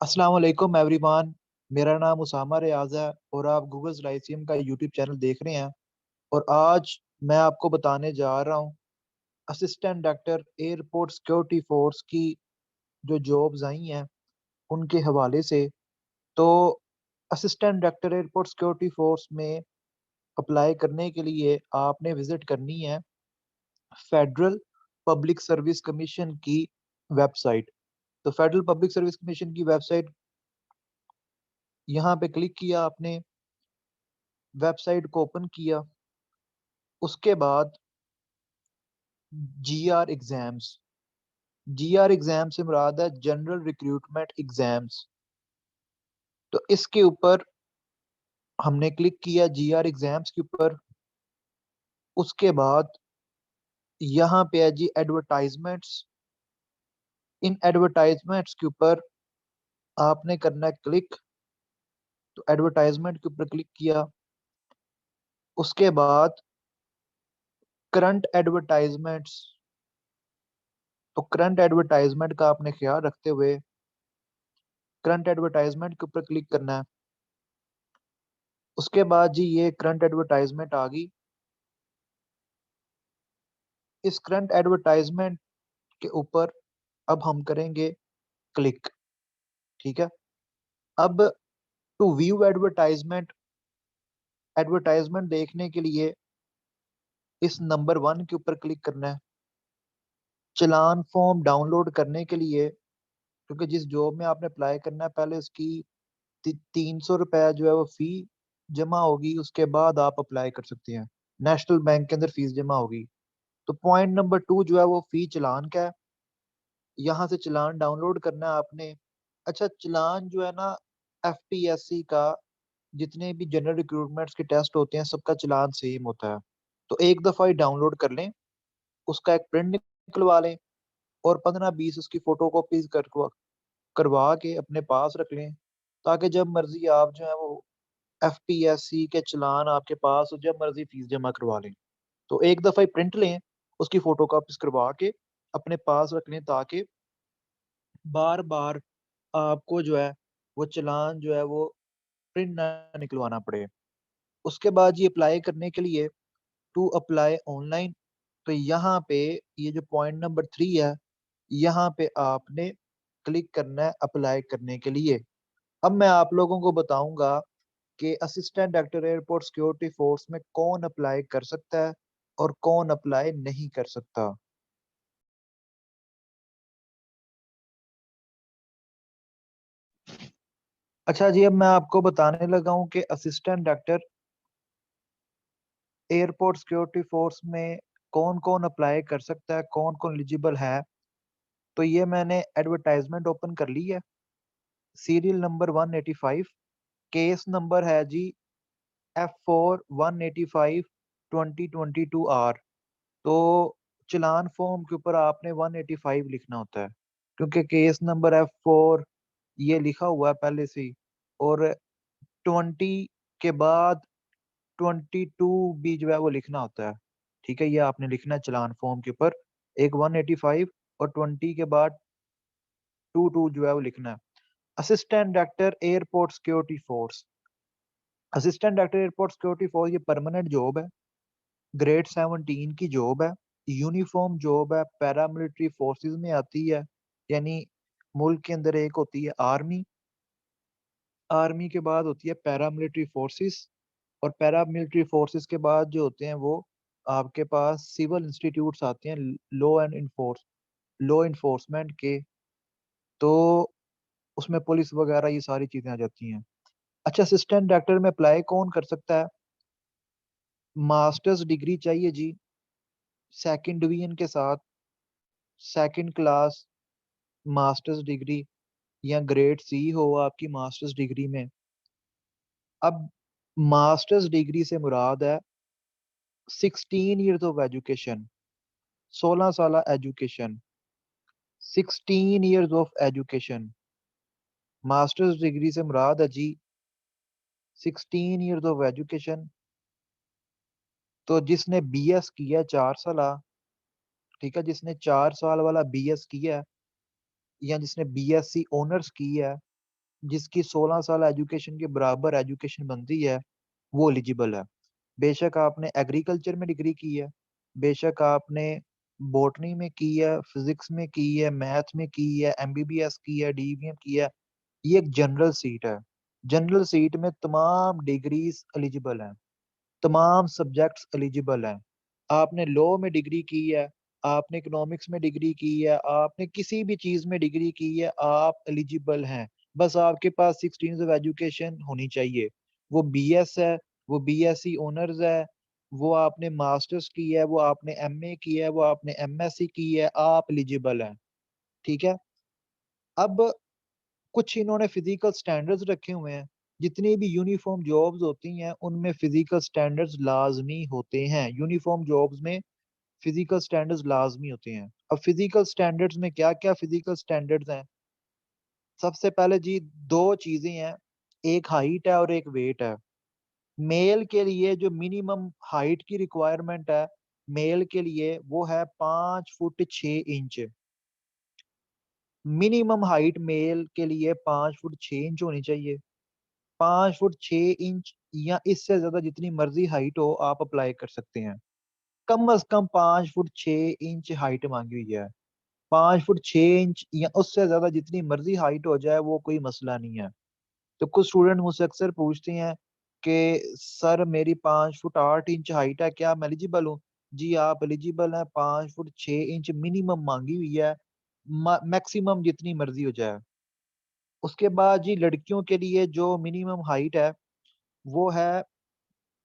अस्सलाम वालेकुम एवरीवन। मेरा नाम उसामा रियाज है और आप गूगल लाइसियम का यूट्यूब चैनल देख रहे हैं। और आज मैं आपको बताने जा रहा हूँ assistant director airport security force की जो जॉब्स आई हैं उनके हवाले से। तो assistant director airport security force में अप्लाई करने के लिए आपने विजिट करनी है फेडरल पब्लिक सर्विस कमीशन की वेबसाइट। तो फेडरल पब्लिक सर्विस कमीशन की वेबसाइट, यहाँ पे क्लिक किया आपने, वेबसाइट को ओपन किया। उसके बाद जीआर एग्जाम्स, जीआर एग्जाम से मुराद है जनरल रिक्रूटमेंट एग्जाम्स। तो इसके ऊपर हमने क्लिक किया जीआर एग्जाम्स के ऊपर। उसके बाद यहाँ पे है जी एडवर्टाइजमेंट्स। इन एडवर्टाइजमेंट्स के ऊपर आपने करना है क्लिक। तो एडवर्टाइजमेंट के ऊपर क्लिक किया। उसके बाद करंट एडवर्टाइजमेंट्स, तो करंट एडवर्टाइजमेंट का आपने ख्याल रखते हुए करंट एडवर्टाइजमेंट के ऊपर क्लिक करना है। उसके बाद जी ये करंट एडवर्टाइजमेंट आ गई। इस करंट एडवर्टाइजमेंट के ऊपर अब हम करेंगे क्लिक। ठीक है। अब टू व्यू एडवर्टाइजमेंट, एडवर्टाइजमेंट देखने के लिए इस नंबर 1 के ऊपर क्लिक करना है। चालान फॉर्म डाउनलोड करने के लिए, क्योंकि जिस जॉब में आपने अप्लाई करना है पहले उसकी 300 रुपया जो है वो फी जमा होगी, उसके बाद आप अप्लाई कर सकते हैं। नेशनल बैंक के अंदर फीस जमा होगी। तो पॉइंट नंबर 2 जो है वो फी चालान का है। यहाँ से चालान डाउनलोड करना है आपने। अच्छा, चालान जो है ना, एफपीएससी का जितने भी जनरल रिक्रूटमेंट्स के टेस्ट होते हैं सबका चालान सेम होता है। तो एक दफा ही डाउनलोड कर लें, उसका एक प्रिंट निकलवा लें और 15-20 उसकी फोटो कॉपीज करवा के अपने पास रख लें, ताकि जब मर्जी आप जो है वो एफपीएससी के चालान आपके पास हो, जब मर्जी फीस जमा करवा लें। तो एक दफा ही प्रिंट लें, उसकी फोटो कॉपीज करवा के अपने पास रख लें, ताकि बार बार आपको जो है वो चालान जो है वो प्रिंट ना निकलवाना पड़े। उसके बाद ये अप्लाई करने के लिए टू अप्लाई ऑनलाइन, तो यहाँ पे ये जो पॉइंट नंबर 3 है, यहाँ पे आपने क्लिक करना है अप्लाई करने के लिए। अब मैं आप लोगों को बताऊंगा कि assistant director airport security force में कौन अप्लाई कर सकता है और कौन अप्लाई नहीं कर सकता। अच्छा जी, अब मैं आपको बताने लगा हूँ कि assistant director airport security force में कौन कौन अप्लाई कर सकता है, कौन कौन एलिजिबल है। तो ये मैंने एडवर्टाइजमेंट ओपन कर ली है। सीरियल नंबर 185, केस नंबर है जी F4 185 2022 R। तो चालान फॉर्म के ऊपर आपने 185 लिखना होता है, क्योंकि केस नंबर F4 ये लिखा हुआ है पहले से ही। और 20 के बाद 22 भी जो है वो लिखना होता है। ठीक है, ये आपने लिखना है चालान फॉर्म के ऊपर, एक 185 और 20 के बाद 22 जो है वो लिखना है। Assistant director airport security force, assistant director airport security force ये परमानेंट जॉब है, ग्रेड 17 की जॉब है, यूनिफॉर्म जॉब है, पैरामिलिट्री फोर्सेस में आती है। यानी मुल्क के अंदर एक होती है आर्मी, आर्मी के बाद होती है पैरामिलिट्री फोर्सेस, और पैरामिलिट्री फोर्सेस के बाद जो होते हैं वो आपके पास सिविल इंस्टीट्यूट्स आते हैं, लॉ इन्फोर्समेंट के। तो उसमें पुलिस वगैरह ये सारी चीजें आ जाती हैं। अच्छा, असिस्टेंट डायरेक्टर में अप्लाई कौन कर सकता है? मास्टर्स डिग्री चाहिए जी, सेकंड डिवीजन के साथ, सेकंड क्लास मास्टर्स डिग्री, या ग्रेड सी हो आपकी मास्टर्स डिग्री में। अब मास्टर्स डिग्री से मुराद है 16 ईयर्स ऑफ एजुकेशन, 16 साल education, 16 years of education. Masters degree से मुराद है जी 16 ईयर्स ऑफ एजुकेशन। तो जिसने बीएस किया 4 साल, ठीक है, जिसने 4 साल वाला बीएस किया है, या जिसने बीएससी ऑनर्स की है, जिसकी 16 साल एजुकेशन के बराबर एजुकेशन बनती है, वो एलिजिबल है। बेशक आपने एग्रीकल्चर में डिग्री की है, बेशक आपने बॉटनी में की है, फिजिक्स में की है, मैथ में की है, एमबीबीएस की है, डीवीएम की है। ये एक जनरल सीट है। जनरल सीट में तमाम डिग्रीज एलिजिबल हैं, तमाम सब्जेक्ट्स एलिजिबल हैं। आपने लॉ में डिग्री की है, आपने इकोनॉमिक्स में डिग्री की है, आपने किसी भी चीज में डिग्री की है, आप एलिजिबल हैं। बस आपके पास 16 ऑफ एजुकेशन होनी चाहिए। वो बीएस है, वो बीएससी ऑनर्स है, वो आपने मास्टर्स की है, वो आपने एमए की है, वो आपने एमएससी की है, आप एलिजिबल हैं। ठीक है। अब कुछ इन्होंने फिजिकल स्टैंडर्ड्स रखे हुए हैं। जितनी भी यूनिफॉर्म जॉब्स होती हैं उनमें फिजिकल स्टैंडर्ड्स लाजमी होते हैं। यूनिफॉर्म जॉब्स में फिजिकल स्टैंडर्ड्स लाजमी होते हैं। अब फिजिकल स्टैंडर्ड्स में क्या क्या फिजिकल स्टैंडर्ड्स हैं? सबसे पहले जी दो चीजें हैं, एक हाइट है और एक वेट है। मेल के लिए जो मिनिमम हाइट की रिक्वायरमेंट है मेल के लिए, वो है 5 foot 6 inch. Minimum height male के लिए 5 फुट 6 इंच होनी चाहिए। 5 फुट 6 इंच या इससे ज्यादा जितनी मर्जी हाइट हो आप अप्लाई कर सकते हैं। कम से कम 5 फुट 6 इंच हाइट मांगी हुई है। 5 फुट 6 इंच या उससे ज्यादा जितनी मर्जी हाइट हो जाए वो कोई मसला नहीं है। तो कुछ स्टूडेंट मुझसे अक्सर पूछते हैं कि सर मेरी 5 फुट 8 इंच हाइट है, क्या मैं एलिजिबल हूँ? जी आप एलिजिबल हैं। 5 फुट 6 इंच मिनिमम मांगी हुई है, मैक्सिमम जितनी मर्जी हो जाए। उसके बाद जी लड़कियों के लिए जो मिनिमम हाइट है वो है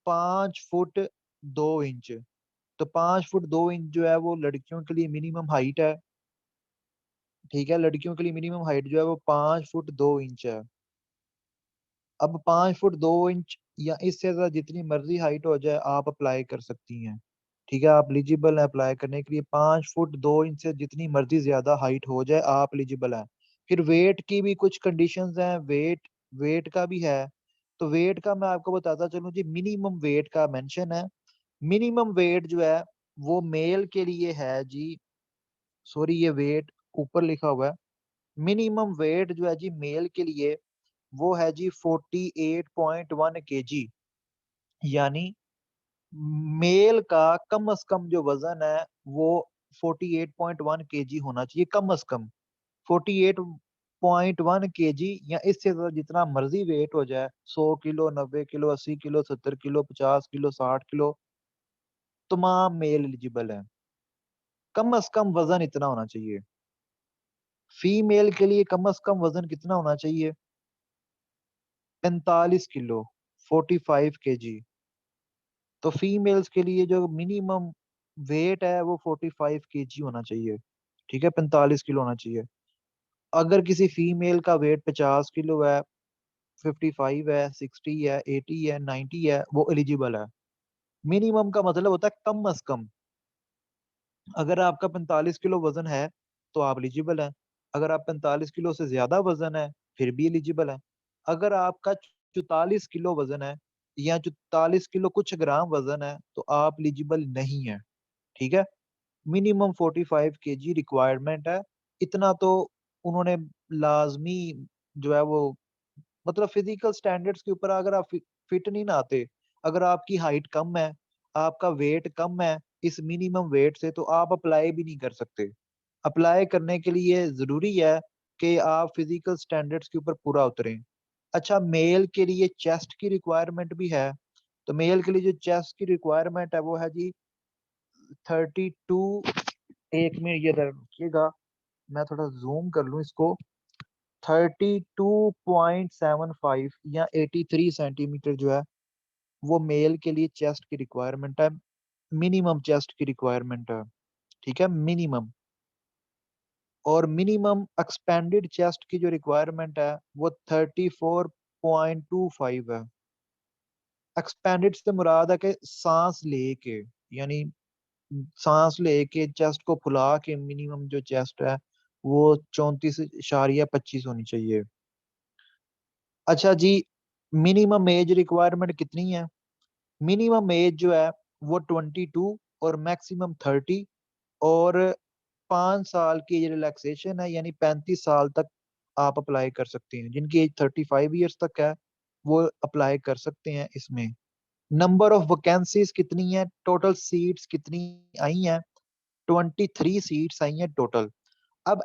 5 फुट 2 इंच। तो 5 फुट 2 इंच जो है वो लड़कियों के लिए मिनिमम हाइट है। ठीक है, लड़कियों के लिए मिनिमम हाइट जो है वो 5 फुट 2 इंच है। अब 5 फुट 2 इंच या इससे ज्यादा जितनी मर्जी हाइट हो जाए आप अप्लाई कर सकती हैं। ठीक है, आप एलिजिबल है अप्लाई करने के लिए। 5 फुट 2 इंच से जितनी मर्जी ज्यादा हाइट हो जाए आप एलिजिबल हैं। फिर वेट की भी कुछ कंडीशंस हैं, वेट का भी है। तो वेट का मैं आपको बताता चलूं जी, मिनिमम वेट का मेंशन है। मिनिमम वेट जो है वो मेल के लिए है जी, सॉरी ये वेट ऊपर लिखा हुआ है। मिनिमम वेट जो है जी मेल के लिए वो है जी 48.1 kg। यानी मेल का कम से कम जो वजन है वो 48.1 kg होना चाहिए, कम से कम 48.1 kg या इससे ज्यादा जितना मर्जी वेट हो जाए, 100 kilo, 90 kilo, 80 kilo, 70 kilo, 50 kilo, 60 kilo, तमाम मेल एलिजिबल है। कम से कम वजन इतना होना चाहिए। फीमेल के लिए कम से कम वजन कितना होना चाहिए? 45 किलो, 45 kg। तो फीमेल्स के लिए जो मिनिमम वेट है वो 45 kg होना चाहिए। ठीक है, 45 किलो होना चाहिए। अगर किसी फीमेल का वेट 50 किलो है, 55 है, 60 है, 80 है, 90 है, वो एलिजिबल है। मिनिमम का मतलब होता है कम अज कम। अगर आपका 45 किलो वजन है तो आप एलिजिबल हैं। अगर आप 45 किलो से ज्यादा वजन है फिर भी एलिजिबल है। अगर आपका 44 किलो वजन है या 44 किलो कुछ ग्राम वजन है तो आप एलिजिबल नहीं है। ठीक है, मिनिमम 45 kg रिक्वायरमेंट है। इतना तो उन्होंने लाजमी जो है वो, मतलब फिजिकल स्टैंडर्ड्स के ऊपर अगर आप फिट नहीं ना आते, अगर आपकी हाइट कम है, आपका वेट कम है इस मिनिमम वेट से, तो आप अप्लाई भी नहीं कर सकते। अप्लाई करने के लिए जरूरी है कि आप फिजिकल स्टैंडर्ड्स के ऊपर पूरा उतरें। अच्छा, मेल के लिए चेस्ट की रिक्वायरमेंट भी है। तो मेल के लिए जो चेस्ट की रिक्वायरमेंट है वो है जी 32। एक मिनट ये रखिएगा, मैं थोड़ा जूम कर लूं इसको। 32.75 या 83 सेंटीमीटर जो है वो मेल के लिए चेस्ट की रिक्वायरमेंट है। मिनिमम चेस्ट की रिक्वायरमेंट है। ठीक है, मिनिमम। और मिनिमम एक्सपेंडेड चेस्ट की जो रिक्वायरमेंट है वो 34.25 है। एक्सपेंडेड से मुराद है कि सांस लेके, यानी सांस लेके चेस्ट को फुला के मिनिमम जो चेस्ट है वो 34.25 होनी चाहिए। अच्छा जी, मिनिमम एज रिक्वायरमेंट कितनी है? मिनिमम एज जो है वो 22 और मैक्सिमम 30। और 5 साल की एज रिलैक्सेशन है, यानी 35 साल तक आप अप्लाई कर सकते हैं। जिनकी एज 35 ईयर्स तक है वो अप्लाई कर सकते हैं इसमें। नंबर ऑफ वैकेंसीज कितनी है, टोटल सीट्स कितनी आई हैं, 23 सीट्स आई हैं टोटल। अब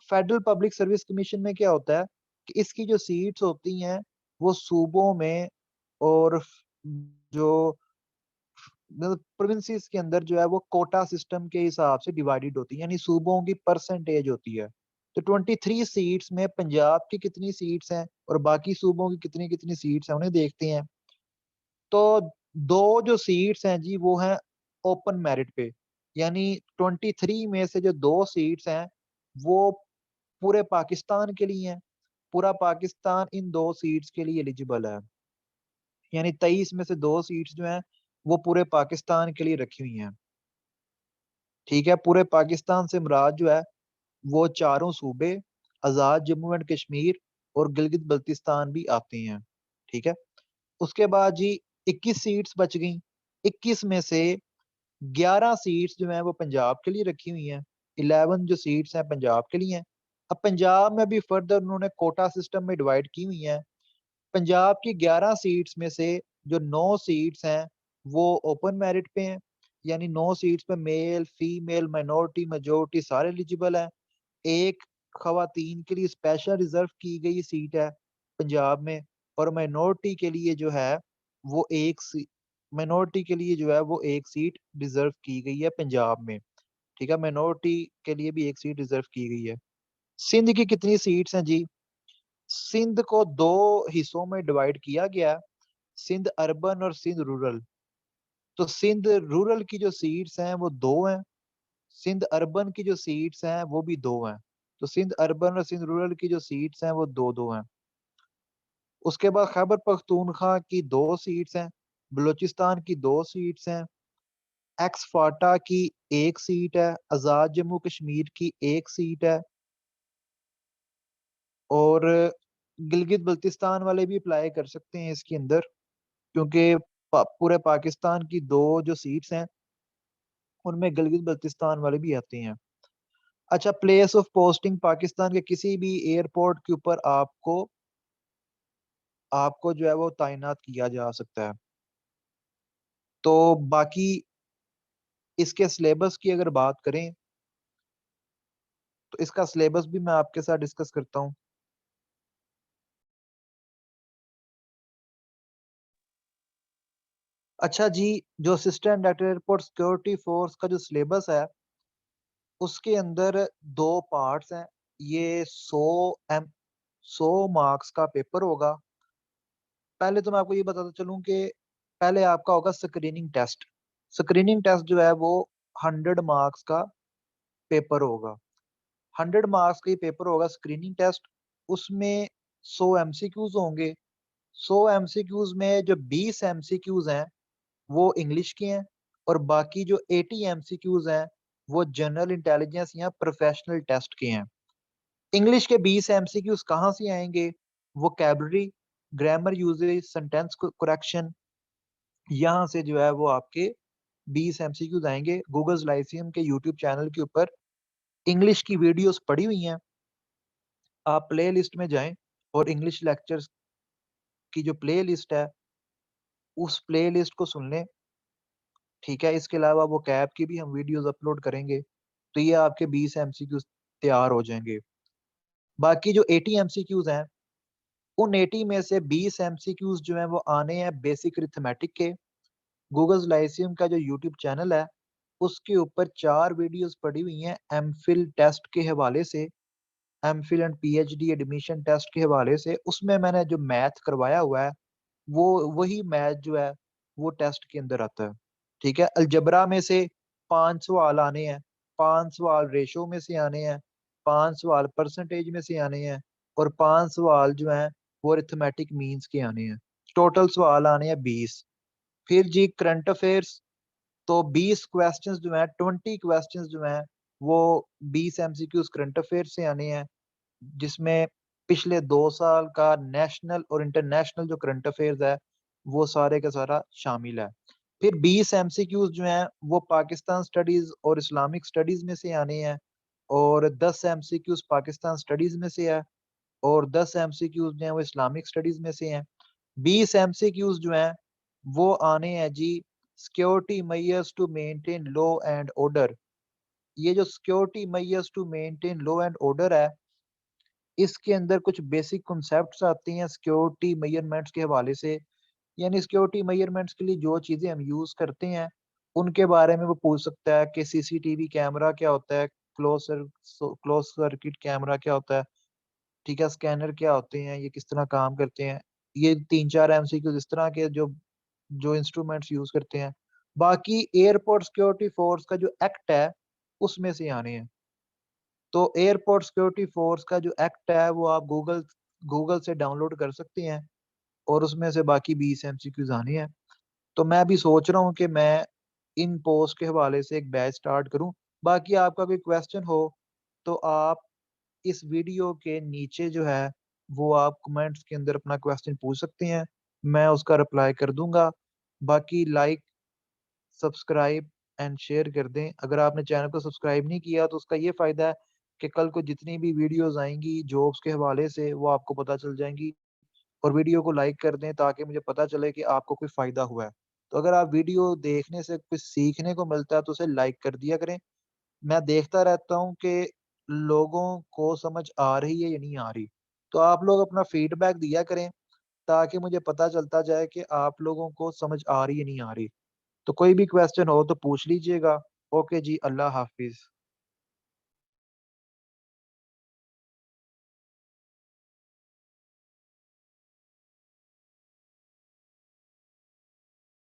फेडरल पब्लिक सर्विस कमीशन में क्या होता है कि इसकी जो सीट्स होती हैं वो सूबों में और जो मतलब प्रोविंसेस के अंदर जो है वो कोटा सिस्टम के हिसाब से डिवाइडेड होती है, यानी सूबों की परसेंटेज होती है। तो 23 सीट्स में पंजाब की कितनी सीट्स हैं और बाकी सूबों की कितनी कितनी सीट्स हैं उन्हें देखते हैं। तो दो जो सीट्स हैं जी वो हैं ओपन मेरिट पे, यानी 23 में से जो दो सीट्स हैं वो पूरे पाकिस्तान के लिए हैं। पूरा पाकिस्तान इन दो सीट्स के लिए एलिजिबल है, यानी 23 में से दो सीट्स जो हैं वो पूरे पाकिस्तान के लिए रखी हुई हैं। ठीक है, पूरे पाकिस्तान से मुराद जो है वो चारों सूबे, आजाद जम्मू एंड कश्मीर और गिलगित बल्तिस्तान भी आते हैं। ठीक है, उसके बाद जी 21 सीट्स बच गई। 21 में से 11 सीट्स जो हैं वो पंजाब के लिए रखी हुई हैं। 11 जो सीट्स हैं पंजाब के लिए हैं। अब पंजाब में भी फर्दर उन्होंने कोटा सिस्टम में डिवाइड की हुई हैं। पंजाब की 11 सीट्स में से जो 9 सीट्स हैं वो ओपन मेरिट पे हैं, यानी 9 सीट्स पे मेल फीमेल माइनॉरिटी मेजोरिटी सारे एलिजिबल हैं। एक खवातीन के लिए स्पेशल रिजर्व की गई सीट है पंजाब में, और माइनॉरिटी के लिए जो है वो एक माइनॉरिटी के लिए जो है वो एक सीट रिजर्व की गई है पंजाब में। ठीक है, माइनॉरिटी के लिए भी एक सीट रिजर्व की गई है। सिंध की कितनी सीट्स हैं जी, सिंध को दो हिस्सों में डिवाइड किया गया है, सिंध अर्बन और सिंध रूरल। तो सिंध रूरल की जो सीट्स हैं वो दो हैं, सिंध अर्बन की जो सीट्स हैं वो भी दो हैं। तो सिंध अर्बन और सिंध रूरल की जो सीट्स हैं वो दो दो हैं। उसके बाद खैबर पख्तूनख्वा की दो सीट्स हैं, बलूचिस्तान की दो सीट्स हैं, एक्स फाटा की एक सीट है, आजाद जम्मू कश्मीर की एक सीट है, और गिलगित बल्तिस्तान वाले भी अप्लाई कर सकते हैं इसके अंदर, क्योंकि पूरे पाकिस्तान की दो जो सीट्स हैं उनमें गिलगित बल्तिस्तान वाले भी आते हैं। अच्छा, प्लेस ऑफ पोस्टिंग पाकिस्तान के किसी भी एयरपोर्ट के ऊपर आपको आपको जो है वो तैनात किया जा सकता है। तो बाकी इसके सिलेबस की अगर बात करें तो इसका सिलेबस भी मैं आपके साथ डिस्कस करता हूँ। अच्छा जी, जो assistant director airport security force का जो सिलेबस है उसके अंदर दो पार्ट्स हैं। ये 100 मार्क्स का पेपर होगा। पहले तो मैं आपको ये बताता चलूं कि पहले आपका होगा स्क्रीनिंग टेस्ट। स्क्रीनिंग टेस्ट जो है वो 100 मार्क्स का पेपर होगा। 100 मार्क्स का ये पेपर होगा स्क्रीनिंग टेस्ट। उसमें 100 एमसीक्यूज होंगे। 100 एमसीक्यूज में जो 20 एमसीक्यूज हैं वो इंग्लिश के हैं, और बाकी जो 80 एमसीक्यूज हैं वो जनरल इंटेलिजेंस या प्रोफेशनल टेस्ट के हैं। इंग्लिश के 20 एमसीक्यूज कहाँ से आएंगे, vocabulary, grammar usages, sentence correction, यहाँ से जो है वो आपके 20 एमसीक्यूज आएंगे। गूगल लाइसियम के यूट्यूब चैनल के ऊपर इंग्लिश की वीडियोस पड़ी हुई हैं, आप प्ले लिस्ट में जाएं और इंग्लिश लेक्चर्स की जो प्ले लिस्ट है उस प्ले लिस्ट को सुन लें। ठीक है, इसके अलावा वो कैब की भी हम वीडियोस अपलोड करेंगे, तो ये आपके 20 एमसीक्यूज तैयार हो जाएंगे। बाकी जो 80 एमसीक्यूज हैं उन 80 में से 20 एमसीक्यूज जो हैं वो आने हैं बेसिक अरिथमेटिक के। गूगल लाइसियम का जो यूट्यूब चैनल है उसके ऊपर 4 वीडियोस पड़ी हुई हैं एमफिल टेस्ट के हवाले से, MPhil and PhD admission test के हवाले से। उसमें मैंने जो मैथ करवाया हुआ है वो वही मैथ जो है वो टेस्ट के अंदर आता है। ठीक है, अलजबरा में से 5 सवाल आने हैं, 5 सवाल रेशो में से आने हैं, 5 सवाल परसेंटेज में से आने हैं, और 5 सवाल जो हैं वो अरिथमेटिक मीन्स के आने हैं। टोटल सवाल आने हैं 20। फिर जी करंट अफेयर्स, तो 20 क्वेश्चंस जो हैं, 20 क्वेश्चंस जो हैं वो 20 एमसीक्यूज करंट अफेयर से आने हैं, जिसमें पिछले 2 साल का नेशनल और इंटरनेशनल जो करंट अफेयर्स है वो सारे का सारा शामिल है। फिर 20 एमसीक्यूज जो हैं वो पाकिस्तान स्टडीज और इस्लामिक स्टडीज में से आने हैं, और 10 एमसीक्यूज पाकिस्तान स्टडीज में से है, और 10 एमसीक्यूज जो हैं वो इस्लामिक स्टडीज में से हैं। 20 एमसीक्यूज जो हैं वो आने हैं जी security measures to maintain law and order. ये जो security measures to maintain law and order है, इसके अंदर कुछ बेसिक कॉन्सेप्ट्स आती हैं सिक्योरिटी मेजरमेंट्स के हवाले से। यानी सिक्योरिटी मेजरमेंट्स के लिए जो चीजें हम यूज करते हैं उनके बारे में वो पूछ सकता है कि सीसीटीवी कैमरा क्या होता है, क्लोज सर्किट कैमरा क्या होता है, ठीक है, स्कैनर क्या होते हैं, ये किस तरह काम करते हैं। ये 3-4 एमसीक्यू इस तरह के जो जो इंस्ट्रूमेंट्स यूज करते हैं। बाकी एयरपोर्ट सिक्योरिटी फोर्स का जो एक्ट है उसमें से आने हैं। तो एयरपोर्ट सिक्योरिटी फोर्स का जो एक्ट है वो आप गूगल गूगल से डाउनलोड कर सकते हैं और उसमें से बाकी 20 एमसीक्यूज आने हैं। तो मैं भी सोच रहा हूँ कि मैं इन पोस्ट के हवाले से एक बैच स्टार्ट करूँ। बाकी आपका कोई क्वेश्चन हो तो आप इस वीडियो के नीचे जो है वो आप कमेंट्स के अंदर अपना क्वेश्चन पूछ सकते हैं, मैं उसका रिप्लाई कर दूंगा। बाकी लाइक, सब्सक्राइब एंड शेयर कर दें। अगर आपने चैनल को सब्सक्राइब नहीं किया तो उसका ये फायदा है कि कल को जितनी भी वीडियोस आएंगी जॉब्स के हवाले से वो आपको पता चल जाएंगी। और वीडियो को लाइक कर दें ताकि मुझे पता चले कि आपको कोई फायदा हुआ है। तो अगर आप वीडियो देखने से कुछ सीखने को मिलता है तो उसे लाइक कर दिया करें। मैं देखता रहता हूँ कि लोगों को समझ आ रही है या नहीं आ रही। तो आप लोग अपना फीडबैक दिया करें ताकि मुझे पता चलता जाए कि आप लोगों को समझ आ रही है नहीं आ रही। तो कोई भी क्वेश्चन हो तो पूछ लीजिएगा। ओके जी, अल्लाह हाफिज।